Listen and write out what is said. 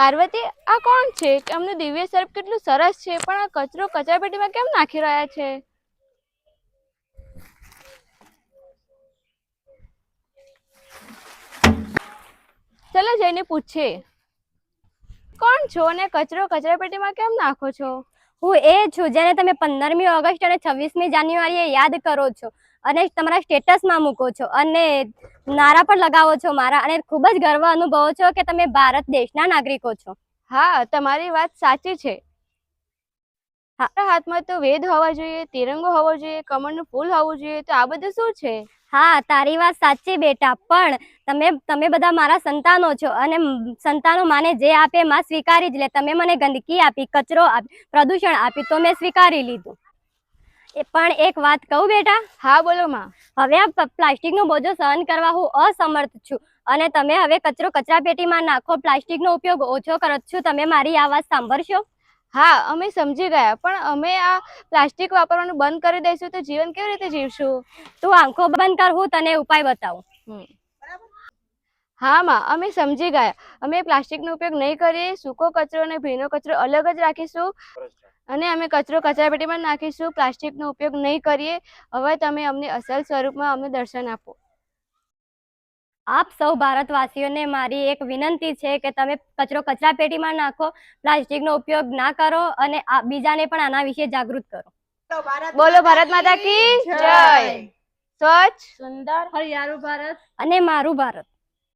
પાર્વતી, આ કોણ છે? એમનું દિવ્ય સ્વરૂપ કેટલું સરસ છે, પણ આ કચરો કચરાપેટીમાં કેમ નાખી રહ્યા છે? ચલો જઈને પૂછીએ. કોણ છો અને કચરો કચરાપેટીમાં કેમ નાખો છો? હું એ છું જેને તમે 15મી ઓગસ્ટ અને 26મી જાન્યુઆરીએ યાદ કરો છો અને તમારા સ્ટેટસમાં મૂકો છો અને નારા પણ લગાવો છો મારા, અને ખૂબ જ ગર્વ અનુભવો છો કે તમે ભારત દેશના નાગરિકો છો. હા, તમારી વાત સાચી છે. આપણા હાથમાં તો વેદ હોવા જોઈએ, તિરંગો હોવો જોઈએ, કમળનું ફૂલ હોવું જોઈએ. તો આ બધું શું છે? હા, તારી વાત સાચી બેટા, પણ તમે બધા મારા સંતાનો છો અને સંતાનો માને જે આપે માં સ્વીકારી જ લે. તમે મને ગંદકી આપી, કચરો આપી, પ્રદૂષણ આપી, તો મેં સ્વીકારી લીધું. પણ એક વાત કહું બેટા? હા બોલો માં. હવે આ પ્લાસ્ટિકનો બોજો સહન કરવા હું અસમર્થ છું અને તમે હવે કચરો કચરાપેટીમાં નાખો, પ્લાસ્ટિકનો ઉપયોગ ઓછો કરો છો. તમે મારી આ વાત સાંભળશો? હા, અમે સમજી ગયા, પણ અમે આ પ્લાસ્ટિક વાપરવાનું બંધ કરી દઈશું તો જીવન કેવી રીતે જીવશું? તું આંખો બંધ કર, હું તને ઉપાય બતાવું. હા માં, અમે સમજી ગયા. અમે પ્લાસ્ટિકનો ઉપયોગ નહીં કરીએ. સૂકો કચરો અને ભીનો કચરો અલગ જ રાખીશું અને અમે કચરો કચરાપેટીમાં નાખીશું. પ્લાસ્ટિકનો ઉપયોગ નહીં કરીએ. હવે તમે અમને અસલ સ્વરૂપમાં અમને દર્શન આપો. આપ સૌ ભારતવાસીઓને મારી એક વિનંતી છે કે તમે કચરો કચરાપેટીમાં નાખો, પ્લાસ્ટિકનો ઉપયોગ ના કરો અને બીજાને પણ આના વિશે જાગૃત કરો. બોલો ભારત માતા કી જય. સ્વચ્છ, સુંદર, હરિયાળું ભારત અને મારું ભારત.